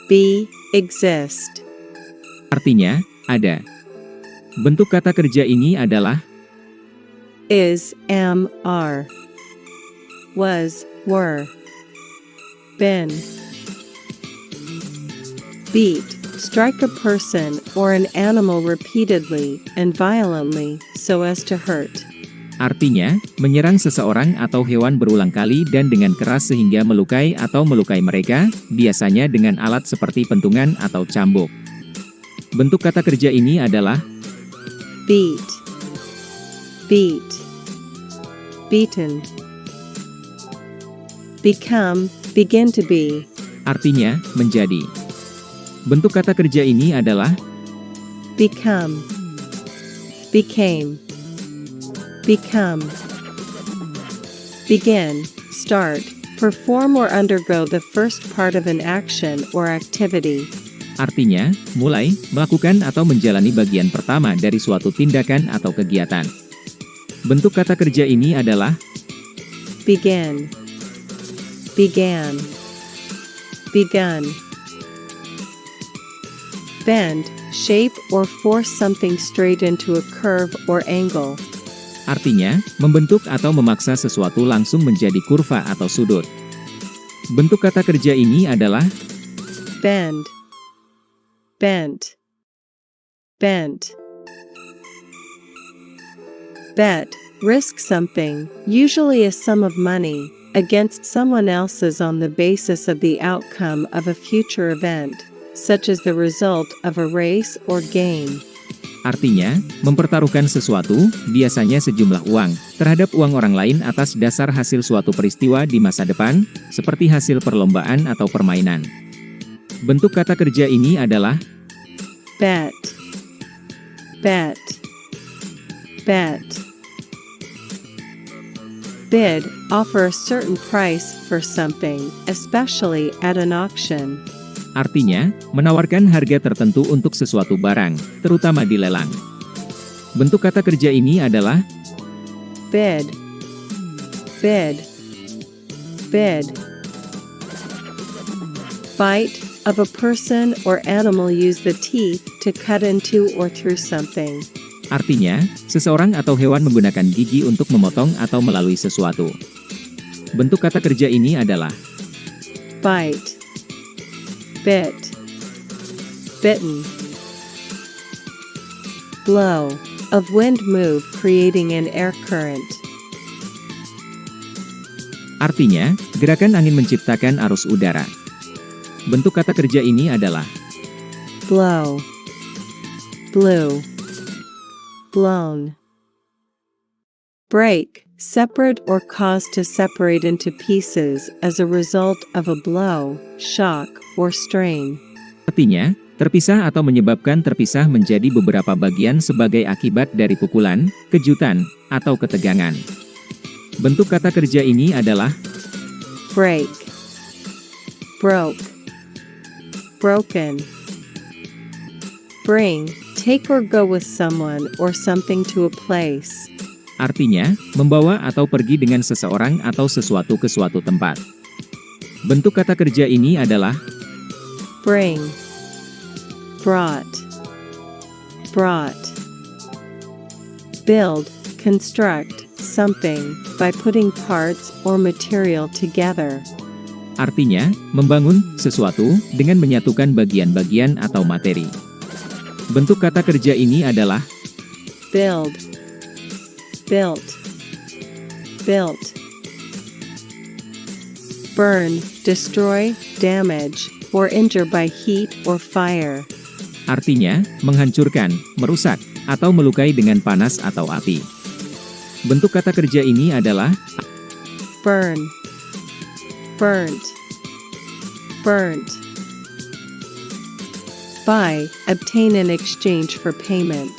be, exist. Artinya, ada. Bentuk kata kerja ini adalah Is, am, are. Was, were. Been. Beat, strike a person or an animal repeatedly and violently so as to hurt. artinya, menyerang seseorang atau hewan berulang kali dan dengan keras sehingga melukai atau melukai mereka, biasanya dengan alat seperti pentungan atau cambuk. Bentuk kata kerja ini adalah Beat. Beat. Beaten. Become, begin to be. artinya, menjadi. Bentuk kata kerja ini adalah Become. Became. Become. Begin, start, perform or undergo the first part of an action or activity. artinya, mulai, melakukan atau menjalani bagian pertama dari suatu tindakan atau kegiatan. Bentuk kata kerja ini adalah Begin. Began. Begun. Bend, shape or force something straight into a curve or angle. artinya, membentuk atau memaksa sesuatu langsung menjadi kurva atau sudut. Bentuk kata kerja ini adalah Bend. Bent. Bent. Bet, risk something, usually a sum of money, against someone else's on the basis of the outcome of a future event, such as the result of a race or game. artinya, mempertaruhkan sesuatu, biasanya sejumlah uang, terhadap uang orang lain atas dasar hasil suatu peristiwa di masa depan, seperti hasil perlombaan atau permainan. Bentuk kata kerja ini adalah Bet. Bet. Bet. Bid, offer a certain price for something, especially at an auction. artinya, menawarkan harga tertentu untuk sesuatu barang, terutama di lelang. Bentuk kata kerja ini adalah Bid. Bid. Bid. Bite, of a person or animal use the teeth to cut into or through something. artinya, seseorang atau hewan menggunakan gigi untuk memotong atau melalui sesuatu. Bentuk kata kerja ini adalah Bite. Bit. Bitten. Blow, of wind move creating an air current. artinya, gerakan angin menciptakan arus udara. Bentuk kata kerja ini adalah Blow. Blew. Blown. Break, separate or cause to separate into pieces as a result of a blow, shock, or strain. artinya, terpisah atau menyebabkan terpisah menjadi beberapa bagian sebagai akibat dari pukulan, kejutan, atau ketegangan. Bentuk kata kerja ini adalah Break. Broke. Broken. Bring, take or go with someone or something to a place. artinya, membawa atau pergi dengan seseorang atau sesuatu ke suatu tempat. Bentuk kata kerja ini adalah Bring. Brought. Brought. Build, construct, something, by putting parts or material together. artinya, membangun sesuatu dengan menyatukan bagian-bagian atau materi. Bentuk kata kerja ini adalah Build. Built. Built. Burn, destroy, damage, or injure by heat or fire. artinya, menghancurkan, merusak, atau melukai dengan panas atau api. Bentuk kata kerja ini adalah Burn. Burnt. Burnt. Buy, obtain in exchange for payment.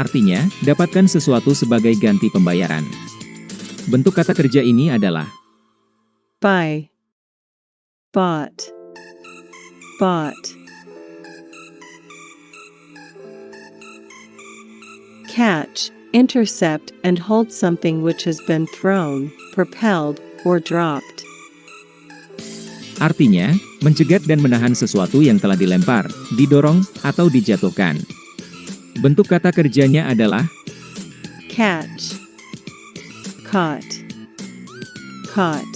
artinya, dapatkan sesuatu sebagai ganti pembayaran. Bentuk kata kerja ini adalah Buy. Bought. Bought. Catch, intercept and hold something which has been thrown, propelled, or dropped. Artinya, mencegat dan menahan sesuatu yang telah dilempar, didorong, atau dijatuhkan. Bentuk kata kerjanya adalah catch, caught, caught.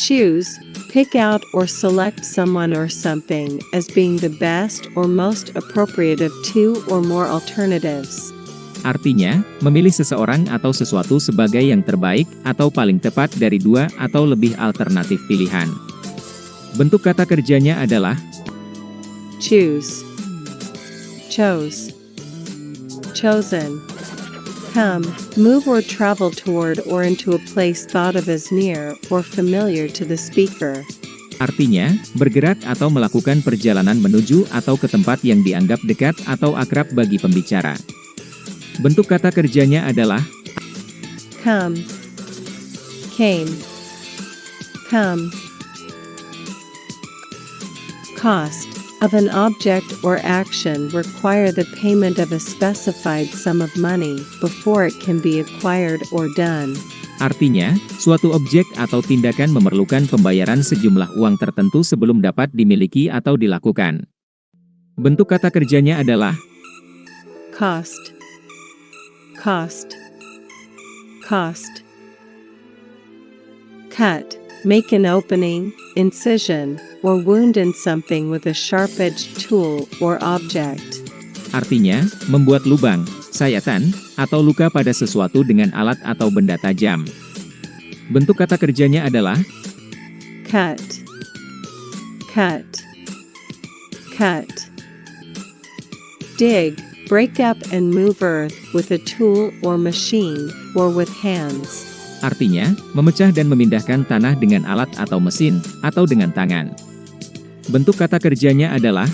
Choose, pick out or select someone or something as being the best or most appropriate of two or more alternatives. Artinya, memilih seseorang atau sesuatu sebagai yang terbaik atau paling tepat dari dua atau lebih alternatif pilihan. Bentuk kata kerjanya adalah choose, chose, chosen. Come, move or travel toward or into a place thought of as near or familiar to the speaker. Artinya, bergerak atau melakukan perjalanan menuju atau ke tempat yang dianggap dekat atau akrab bagi pembicara. Bentuk kata kerjanya adalah come, came, come. Cost of an object or action require the payment of a specified sum of money before it can be acquired or done. Artinya, suatu objek atau tindakan memerlukan pembayaran sejumlah uang tertentu sebelum dapat dimiliki atau dilakukan. Bentuk kata kerjanya adalah cost, cost, cost. Cut, make an opening, incision, or wound in something with a sharp-edged tool or object. Artinya, membuat lubang, sayatan, atau luka pada sesuatu dengan alat atau benda tajam. Bentuk kata kerjanya adalah cut, cut, cut. Dig, break up and move earth with a tool or machine, or with hands. Artinya, memecah dan memindahkan tanah dengan alat atau mesin, atau dengan tangan. Bentuk kata kerjanya adalah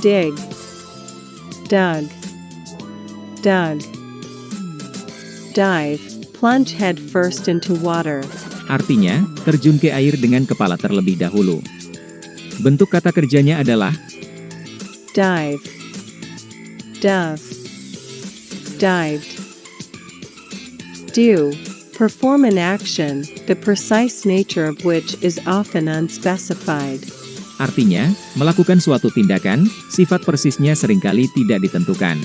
dig, dug, dug. Dive, plunge head first into water. Artinya, terjun ke air dengan kepala terlebih dahulu. Bentuk kata kerjanya adalah dive, dove, dived. Do, perform an action, the precise nature of which is often unspecified. Artinya, melakukan suatu tindakan, sifat persisnya seringkali tidak ditentukan.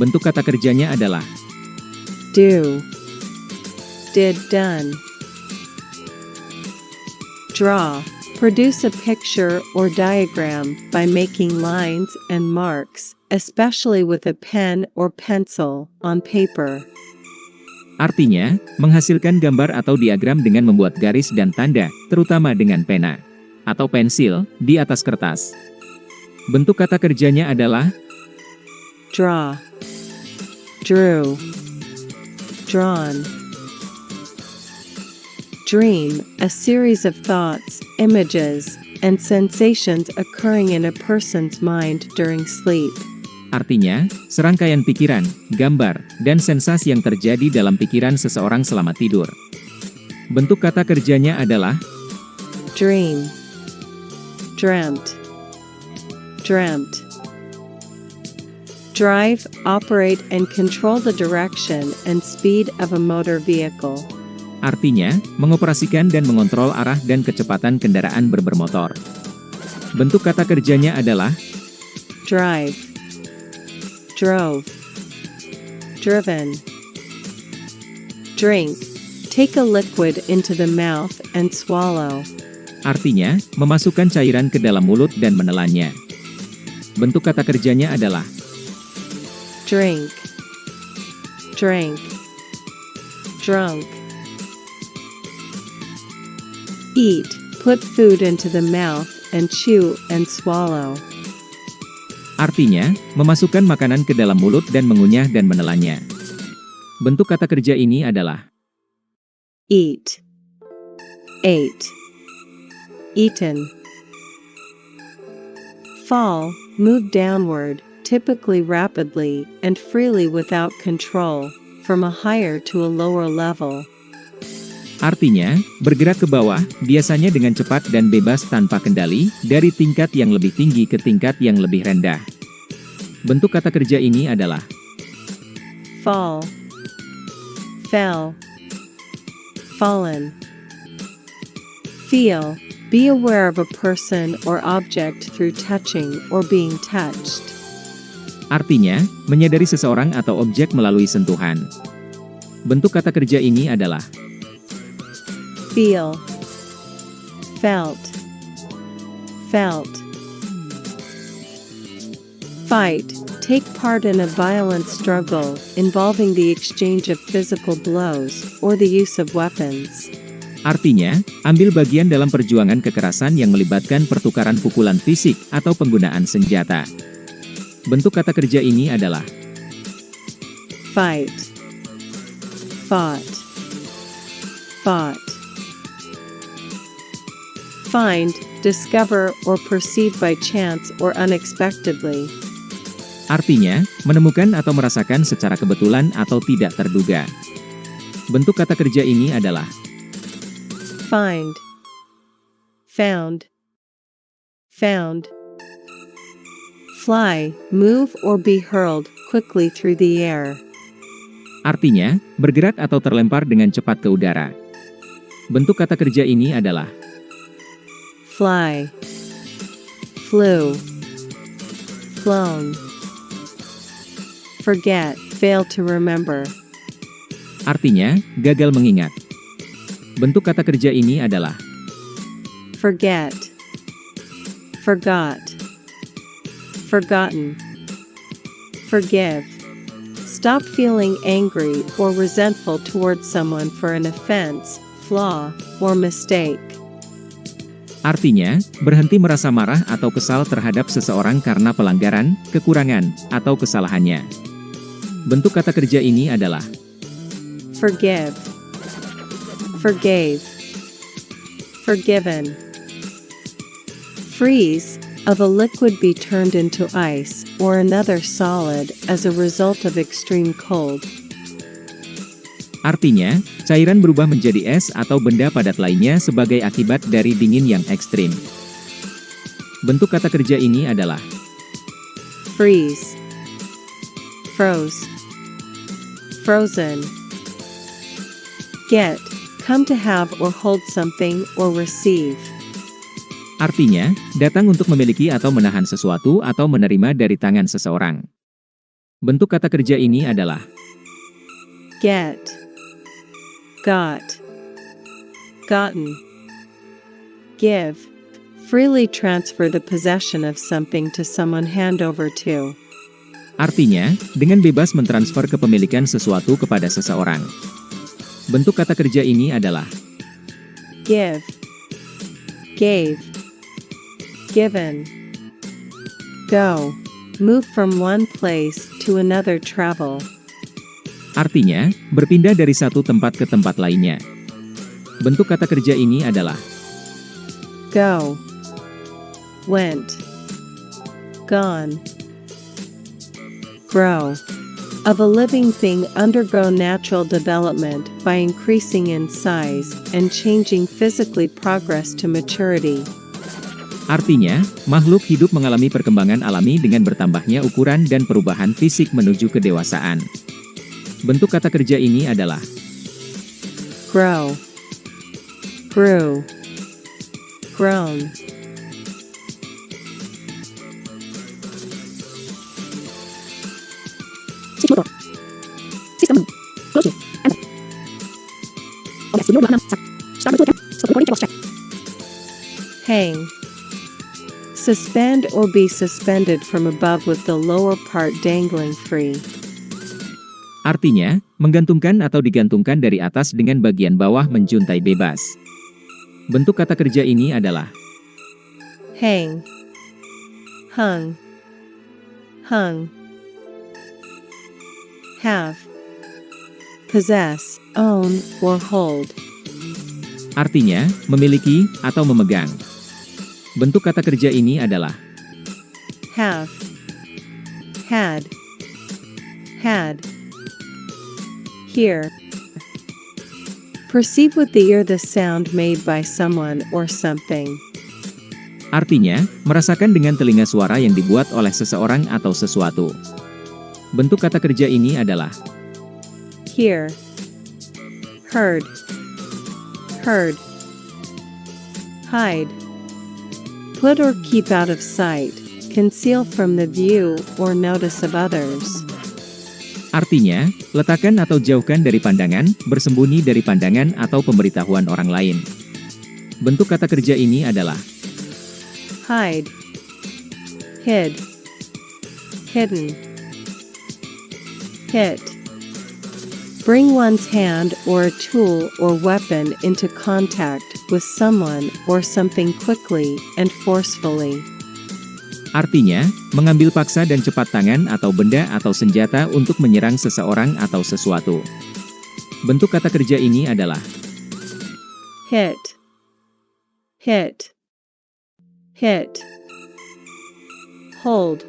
Bentuk kata kerjanya adalah do, did, done. Draw, produce a picture or diagram by making lines and marks, especially with a pen or pencil, on paper. Artinya, menghasilkan gambar atau diagram dengan membuat garis dan tanda, terutama dengan pena atau pensil, di atas kertas. Bentuk kata kerjanya adalah draw, drew, drawn. Dream, a series of thoughts, images, and sensations occurring in a person's mind during sleep. Artinya, serangkaian pikiran, gambar, dan sensasi yang terjadi dalam pikiran seseorang selama tidur. Bentuk kata kerjanya adalah dream, dreamt, dreamt. Drive, operate and control the direction and speed of a motor vehicle. Artinya, mengoperasikan dan mengontrol arah dan kecepatan kendaraan bermotor. Bentuk kata kerjanya adalah drive, drove, driven. Drink, take a liquid into the mouth and swallow. Artinya, memasukkan cairan ke dalam mulut dan menelannya. Bentuk kata kerjanya adalah drink, drank, drunk. Eat, put food into the mouth and chew and swallow. Artinya, memasukkan makanan ke dalam mulut dan mengunyah dan menelannya. Bentuk kata kerja ini adalah eat, ate, eaten. Fall, move downward, typically rapidly and freely without control, from a higher to a lower level. Artinya, bergerak ke bawah, biasanya dengan cepat dan bebas tanpa kendali, dari tingkat yang lebih tinggi ke tingkat yang lebih rendah. Bentuk kata kerja ini adalah fall, fell, fallen. Feel. Be aware of a person or object through touching or being touched. Artinya, menyadari seseorang atau objek melalui sentuhan. Bentuk kata kerja ini adalah Feel. Felt. Felt. Fight. Take part in a violent struggle involving the exchange of physical blows or the use of weapons. Artinya, ambil bagian dalam perjuangan kekerasan yang melibatkan pertukaran pukulan fisik atau penggunaan senjata. Bentuk kata kerja ini adalah Fight. Fought. Fought. Find, discover, or perceive by chance or unexpectedly. Artinya, menemukan atau merasakan secara kebetulan atau tidak terduga. Bentuk kata kerja ini adalah Find. Found. Found. Fly, move or be hurled quickly through the air. Artinya, bergerak atau terlempar dengan cepat ke udara. Bentuk kata kerja ini adalah Fly. Flew. Flown. Forget, fail to remember. Artinya, gagal mengingat. Bentuk kata kerja ini adalah Forget. Forgot. Forgotten. Forgive. Stop feeling angry or resentful towards someone for an offense, flaw, or mistake. Artinya, berhenti merasa marah atau kesal terhadap seseorang karena pelanggaran, kekurangan, atau kesalahannya. Bentuk kata kerja ini adalah Forgive. Forgave. Forgiven. Freeze. Of a liquid be turned into ice or another solid as a result of extreme cold. Artinya, cairan berubah menjadi es atau benda padat lainnya sebagai akibat dari dingin yang ekstrim. Bentuk kata kerja ini adalah Freeze. Froze. Frozen. Get. Come to have or hold something or receive. Artinya, datang untuk memiliki atau menahan sesuatu atau menerima dari tangan seseorang. Bentuk kata kerja ini adalah Get. Got. Gotten. Give. Freely transfer the possession of something to someone hand over to. Artinya, dengan bebas mentransfer kepemilikan sesuatu kepada seseorang. Bentuk kata kerja ini adalah Give. Gave. Given. Go. Move from one place to another travel. Artinya, berpindah dari satu tempat ke tempat lainnya. Bentuk kata kerja ini adalah Go. Went. Gone. Grow. Of a living thing undergo natural development by increasing in size and changing physically progress to maturity. Artinya, makhluk hidup mengalami perkembangan alami dengan bertambahnya ukuran dan perubahan fisik menuju kedewasaan. Bentuk kata kerja ini adalah Grow. Grew. Grown. Hang. Suspend or be suspended from above with the lower part dangling free. Artinya, menggantungkan atau digantungkan dari atas dengan bagian bawah menjuntai bebas. Bentuk kata kerja ini adalah Hang. Hung. Hung. Have. Possess, own, or hold. Artinya, memiliki atau memegang. Bentuk kata kerja ini adalah Have. Had. Had. Hear. Perceive with the ear the sound made by someone or something. Artinya, merasakan dengan telinga suara yang dibuat oleh seseorang atau sesuatu. Bentuk kata kerja ini adalah Hear. Heard. Heard. Hide. Put or keep out of sight, conceal from the view or notice of others. Artinya, letakkan atau jauhkan dari pandangan, bersembunyi dari pandangan atau pemberitahuan orang lain. Bentuk kata kerja ini adalah Hide. Hid. Hidden. Hit. Bring one's hand or a tool or weapon into contact with someone or something quickly and forcefully. Artinya, mengambil paksa dan cepat tangan atau benda atau senjata untuk menyerang seseorang atau sesuatu. Bentuk kata kerja ini adalah Hit. Hit. Hit. Hold.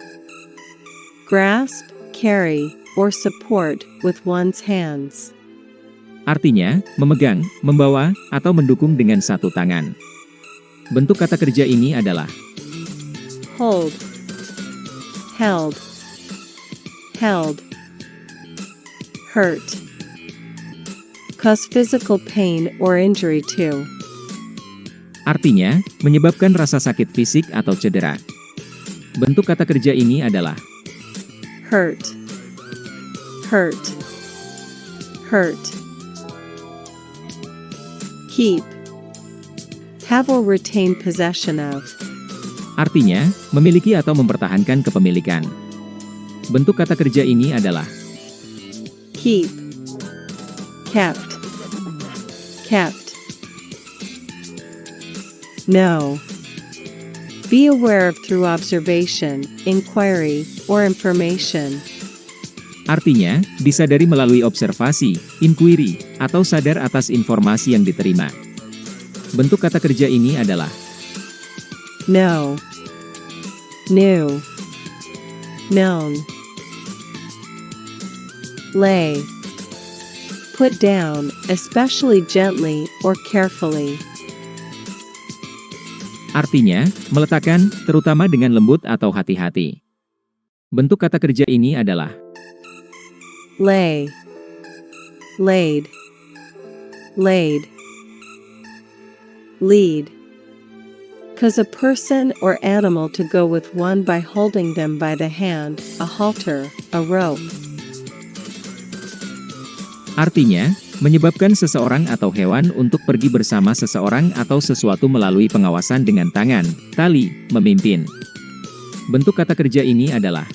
Grasp, carry, or support with one's hands. artinya, memegang, membawa, atau mendukung dengan satu tangan. Bentuk kata kerja ini adalah Hold. Held. Held. Hurt. Cause physical pain or injury to. artinya, menyebabkan rasa sakit fisik atau cedera. Bentuk kata kerja ini adalah Hurt. Hurt. Hurt. Keep. Have or retain possession of. artinya, memiliki atau mempertahankan kepemilikan. Bentuk kata kerja ini adalah Keep. Kept. Kept. Know. Be aware of through observation, inquiry, or information. artinya, disadari melalui observasi, inquiry, atau sadar atas informasi yang diterima. Bentuk kata kerja ini adalah Know. Knew. Known. Lay. Put down, especially gently or carefully. artinya, meletakkan, terutama dengan lembut atau hati-hati. Bentuk kata kerja ini adalah Lay. Laid. Laid. Lead. Cause a person or animal to go with one by holding them by the hand, a halter, a rope. artinya, menyebabkan seseorang atau hewan untuk pergi bersama seseorang atau sesuatu melalui pengawasan dengan tangan, tali, memimpin. Bentuk kata kerja ini adalah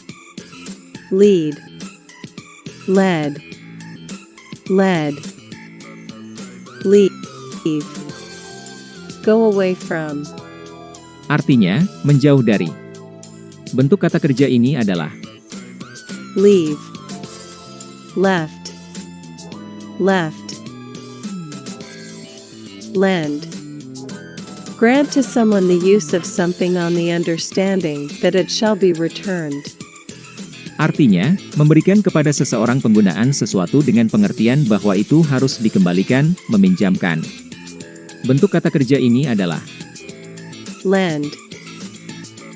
Lead. Led. Led. Leave. Go away from. artinya, menjauh dari. Bentuk kata kerja ini adalah Leave. Left. Left. Lend. Grant to someone the use of something on the understanding that it shall be returned. artinya, memberikan kepada seseorang penggunaan sesuatu dengan pengertian bahwa itu harus dikembalikan, meminjamkan. Bentuk kata kerja ini adalah Lend.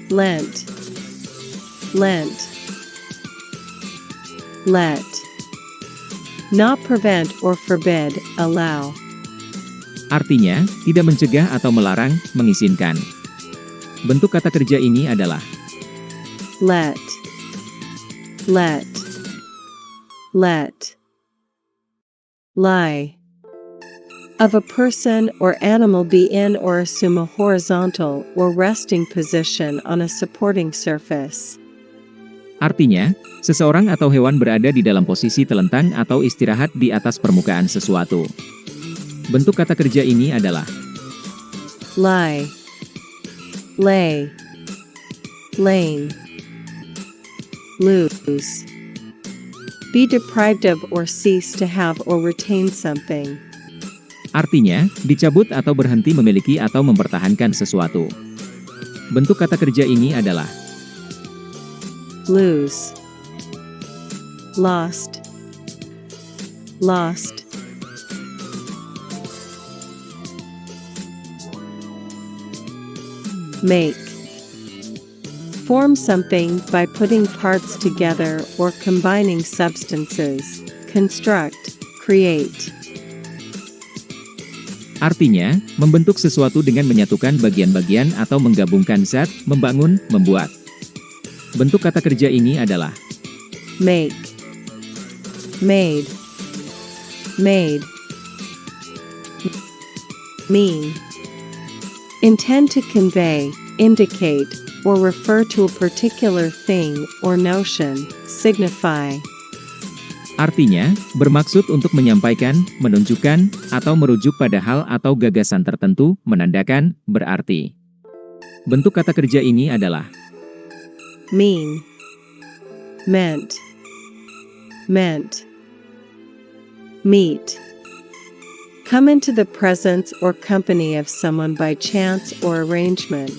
Lent. Lent. Let. Not prevent or forbid, allow. artinya, tidak mencegah atau melarang, mengizinkan. Bentuk kata kerja ini adalah Let. Let. Let. Lie. Of a person or animal be in or assume a horizontal or resting position on a supporting surface. artinya, seseorang atau hewan berada di dalam posisi telentang atau istirahat di atas permukaan sesuatu. Bentuk kata kerja ini adalah Lie. Lay. Lane. Lose. Be deprived of or cease to have or retain something. artinya, dicabut atau berhenti memiliki atau mempertahankan sesuatu. Bentuk kata kerja ini adalah Lose. Lost. Lost. Make. Form something by putting parts together or combining substances. Construct. Create. Artinya, membentuk sesuatu dengan menyatukan bagian-bagian atau menggabungkan zat, membangun, membuat. Bentuk kata kerja ini adalah make, made, made, mean. Intend to convey, indicate, or refer to a particular thing or notion, signify. Artinya, bermaksud untuk menyampaikan, menunjukkan, atau merujuk pada hal atau gagasan tertentu, menandakan, berarti. Bentuk kata kerja ini adalah Mean, meant, meant, meet. Come into the presence or company of someone by chance or arrangement.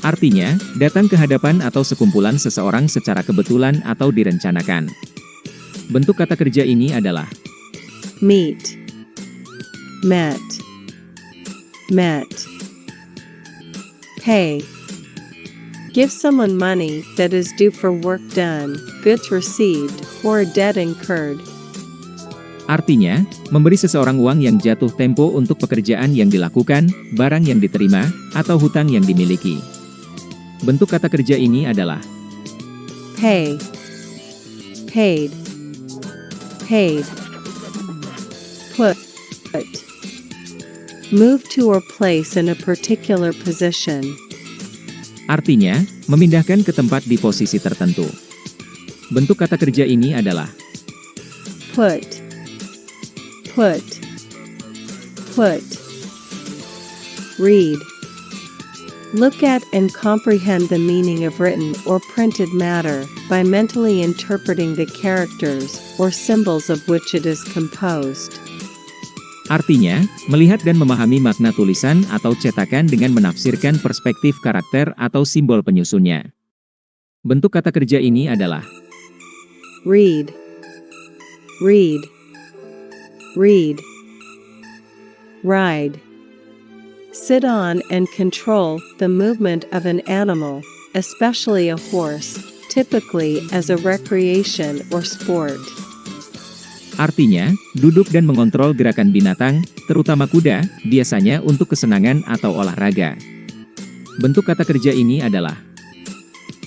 Artinya, datang ke hadapan atau sekumpulan seseorang secara kebetulan atau direncanakan. Bentuk kata kerja ini adalah Meet, met, met. Pay. Give someone money that is due for work done, goods received, or a debt incurred. Artinya, memberi seseorang uang yang jatuh tempo untuk pekerjaan yang dilakukan, barang yang diterima, atau hutang yang dimiliki. Bentuk kata kerja ini adalah Pay, paid, paid. Put. Move to or place in a particular position. Artinya, memindahkan ke tempat di posisi tertentu. Bentuk kata kerja ini adalah Put, put, put. Read. Look at and comprehend the meaning of written or printed matter by mentally interpreting the characters or symbols of which it is composed. Artinya, melihat dan memahami makna tulisan atau cetakan dengan menafsirkan perspektif karakter atau simbol penyusunnya. Bentuk kata kerja ini adalah Read, read, read. Ride. Sit on and control the movement of an animal, especially a horse, typically as a recreation or sport. Artinya, duduk dan mengontrol gerakan binatang, terutama kuda, biasanya untuk kesenangan atau olahraga. Bentuk kata kerja ini adalah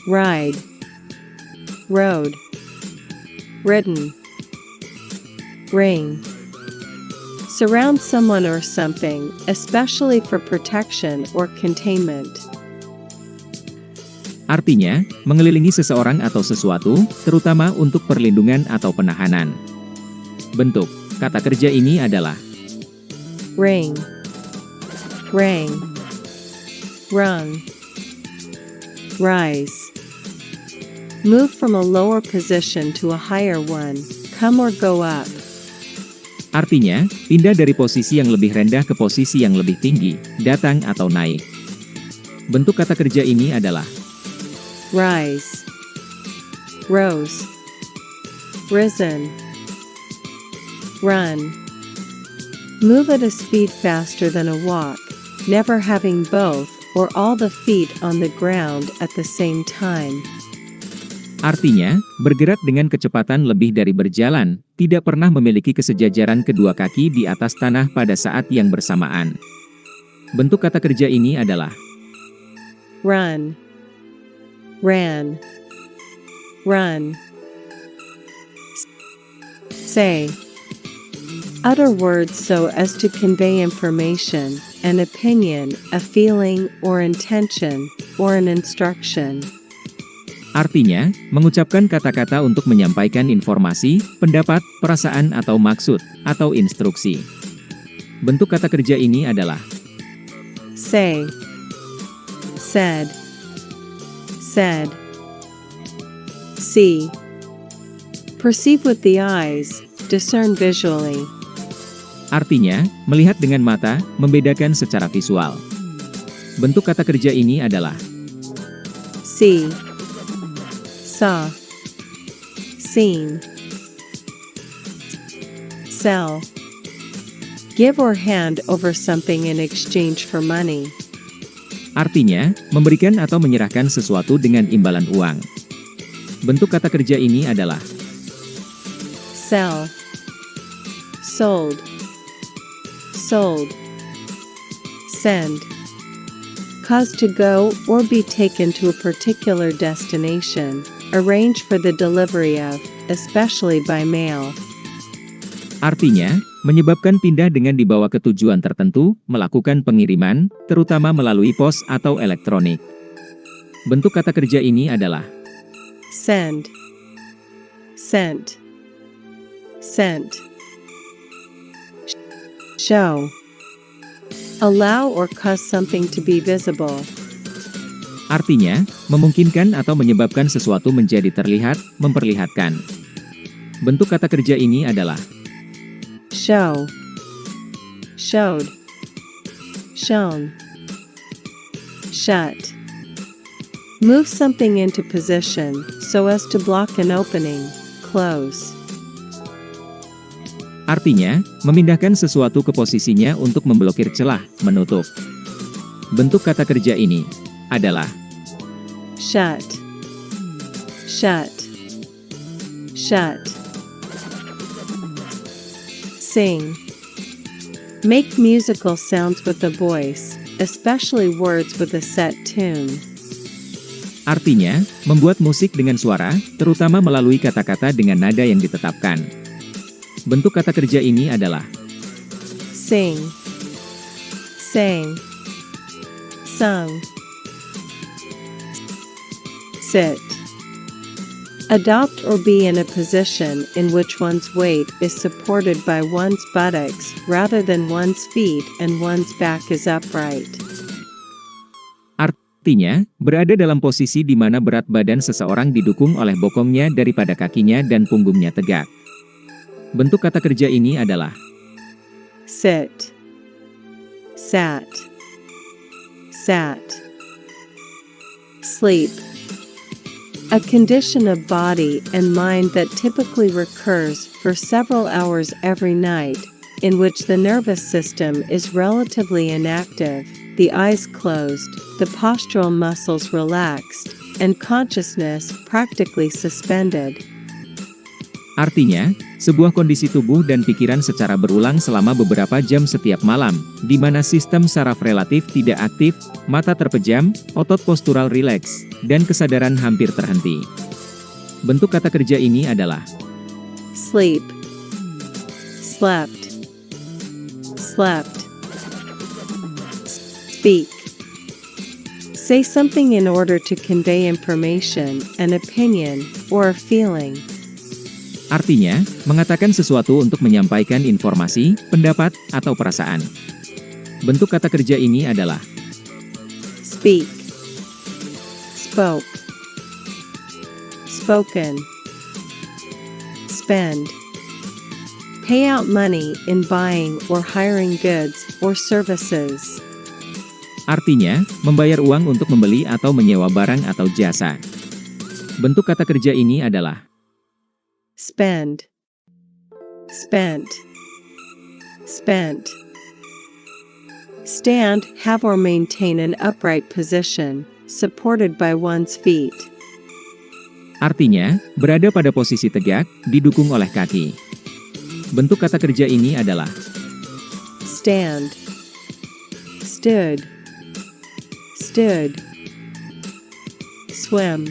Ride, rode, ridden. Ring. Surround someone or something, especially for protection or containment. Artinya, mengelilingi seseorang atau sesuatu, terutama untuk perlindungan atau penahanan. Bentuk kata kerja ini adalah Ring, rang, rung. Rise. Move from a lower position to a higher one, come or go up. Artinya, pindah dari posisi yang lebih rendah ke posisi yang lebih tinggi, datang atau naik. Bentuk kata kerja ini adalah Rise, rose, risen. Run. Move at a speed faster than a walk, never having both or all the feet on the ground at the same time. Artinya, bergerak dengan kecepatan lebih dari berjalan, tidak pernah memiliki kesejajaran kedua kaki di atas tanah pada saat yang bersamaan. Bentuk kata kerja ini adalah Run, ran, run. Say. Utter words so as to convey information, an opinion, a feeling or intention, or an instruction. Artinya, mengucapkan kata-kata untuk menyampaikan informasi, pendapat, perasaan atau maksud, atau instruksi. Bentuk kata kerja ini adalah Say, said, said. See. Perceive with the eyes, discern visually. Artinya, melihat dengan mata, membedakan secara visual. Bentuk kata kerja ini adalah See, saw, seen. Sell. Give or hand over something in exchange for money. Artinya, memberikan atau menyerahkan sesuatu dengan imbalan uang. Bentuk kata kerja ini adalah Sell, sold, sold, send. Cause to go or be taken to a particular destination, arrange for the delivery of, especially by mail. Artinya, menyebabkan pindah dengan dibawa ke tujuan tertentu, melakukan pengiriman, terutama melalui pos atau elektronik. Bentuk kata kerja ini adalah Send, sent, sent. Show. Allow or cause something to be visible. artinya, memungkinkan atau menyebabkan sesuatu menjadi terlihat, memperlihatkan. Bentuk kata kerja ini adalah Show, showed, shown. Shut. Move something into position so as to block an opening, close. artinya, memindahkan sesuatu ke posisinya untuk memblokir celah, menutup. Bentuk kata kerja ini adalah Shut, shut, shut. Sing. Make musical sounds with the voice, especially words with a set tune. artinya, membuat musik dengan suara, terutama melalui kata-kata dengan nada yang ditetapkan. Bentuk kata kerja ini adalah Sing, sang, sung. Sit. Adopt or be in a position in which one's weight is supported by one's buttocks rather than one's feet and one's back is upright. artinya, berada dalam posisi di mana berat badan seseorang didukung oleh bokongnya daripada kakinya dan punggungnya tegak. Bentuk kata kerja ini adalah Sit, sat, sat. Sleep. A condition of body and mind that typically recurs for several hours every night, in which the nervous system is relatively inactive, the eyes closed, the postural muscles relaxed, and consciousness practically suspended. artinya, sebuah kondisi tubuh dan pikiran secara berulang selama beberapa jam setiap malam, di mana sistem saraf relatif tidak aktif, mata terpejam, otot postural rileks, dan kesadaran hampir terhenti. Bentuk kata kerja ini adalah Sleep, slept, slept. Speak. Say something in order to convey information, an opinion, or a feeling. artinya, mengatakan sesuatu untuk menyampaikan informasi, pendapat, atau perasaan. Bentuk kata kerja ini adalah Speak, spoke, spoken. Spend. Pay out money in buying or hiring goods or services. artinya, membayar uang untuk membeli atau menyewa barang atau jasa. Bentuk kata kerja ini adalah Spend, spent, spent. Stand, have or maintain an upright position, supported by one's feet. artinya, berada pada posisi tegak, didukung oleh kaki. Bentuk kata kerja ini adalah Stand, stood, stood. Swim.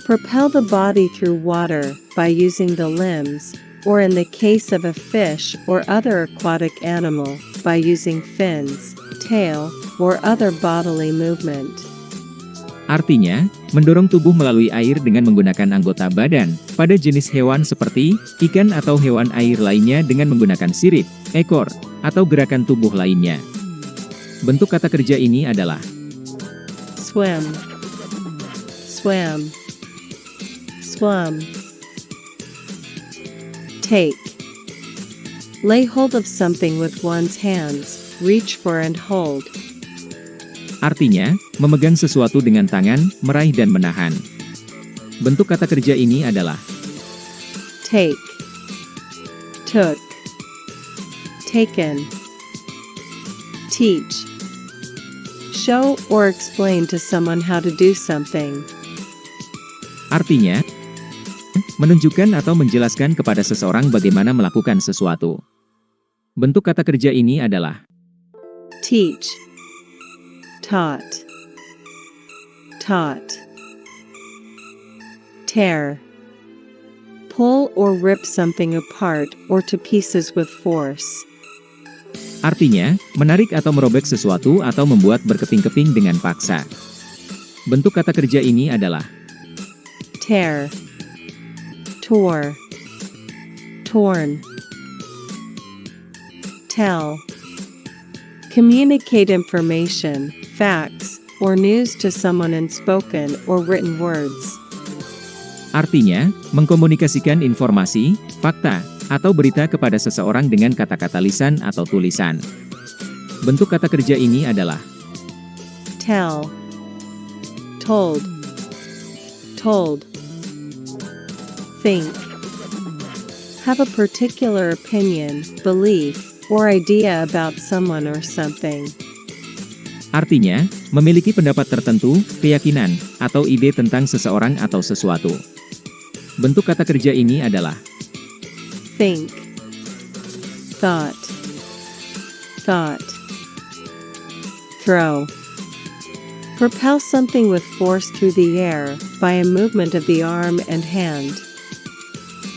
Propel the body through water by using the limbs, or in the case of a fish or other aquatic animal, by using fins, tail, or other bodily movement. artinya, mendorong tubuh melalui air dengan menggunakan anggota badan, pada jenis hewan seperti ikan atau hewan air lainnya dengan menggunakan sirip, ekor, atau gerakan tubuh lainnya. Bentuk kata kerja ini adalah Swim, swam, swum. Take. Lay hold of something with one's hands, reach for and hold. artinya, memegang sesuatu dengan tangan, meraih dan menahan. Bentuk kata kerja ini adalah Take, took, taken. Teach. Show or explain to someone how to do something. artinya, menunjukkan atau menjelaskan kepada seseorang bagaimana melakukan sesuatu. Bentuk kata kerja ini adalah teach, taught, taught. Tear, pull or rip something apart or to pieces with force. artinya, menarik atau merobek sesuatu atau membuat berkeping-keping dengan paksa. Bentuk kata kerja ini adalah Tear, tore, torn. Tell, communicate information, facts, or news to someone in spoken or written words. artinya, mengkomunikasikan informasi, fakta, atau berita kepada seseorang dengan kata-kata lisan atau tulisan. Bentuk kata kerja ini adalah Tell, told, told. Think, have a particular opinion, belief, or idea about someone or something. artinya, memiliki pendapat tertentu, keyakinan, atau ide tentang seseorang atau sesuatu. Bentuk kata kerja ini adalah Think, thought, thought. Throw, propel something with force through the air by a movement of the arm and hand.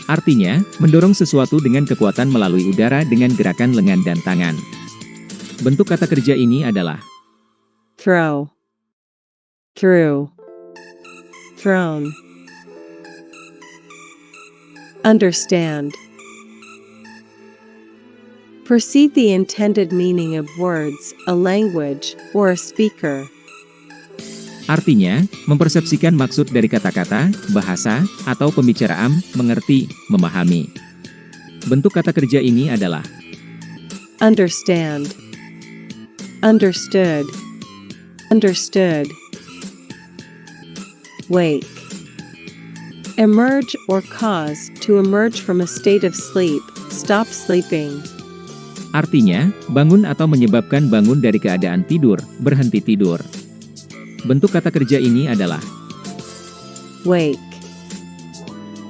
artinya, mendorong sesuatu dengan kekuatan melalui udara dengan gerakan lengan dan tangan. Bentuk kata kerja ini adalah Throw, through, thrown. Understand, perceive the intended meaning of words, a language, or a speaker. artinya, mempersepsikan maksud dari kata-kata, bahasa, atau pembicaraan, mengerti, memahami. Bentuk kata kerja ini adalah Understand, understood, understood. Wake, emerge or cause to emerge from a state of sleep, stop sleeping. artinya, bangun atau menyebabkan bangun dari keadaan tidur, berhenti tidur. Bentuk kata kerja ini adalah Wake,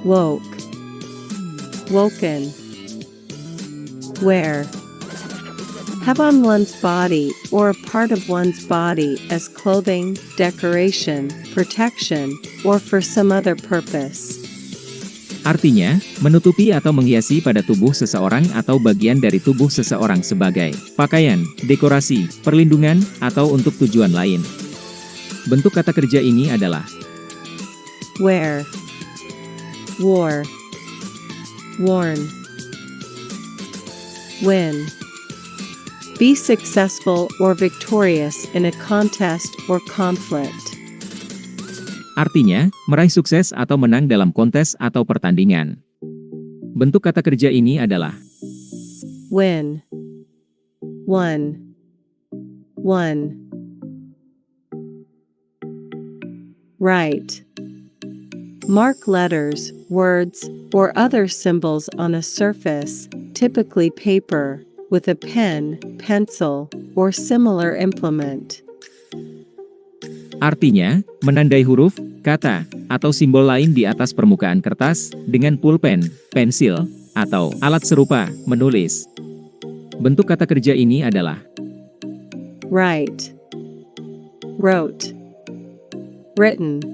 woke, woken. Wear, have on one's body or a part of one's body as clothing, decoration, protection, or for some other purpose. artinya, menutupi atau menghiasi pada tubuh seseorang atau bagian dari tubuh seseorang sebagai pakaian, dekorasi, perlindungan, atau untuk tujuan lain. Bentuk kata kerja ini adalah Wear, wore, worn. Win, be successful or victorious in a contest or conflict. artinya, meraih sukses atau menang dalam kontes atau pertandingan. Bentuk kata kerja ini adalah Win, won, won. Write, mark letters, words, or other symbols on a surface, typically paper, with a pen, pencil, or similar implement. artinya, menandai huruf, kata, atau simbol lain di atas permukaan kertas, dengan pulpen, pensil, atau alat serupa, menulis. Bentuk kata kerja ini adalah Write, wrote, written.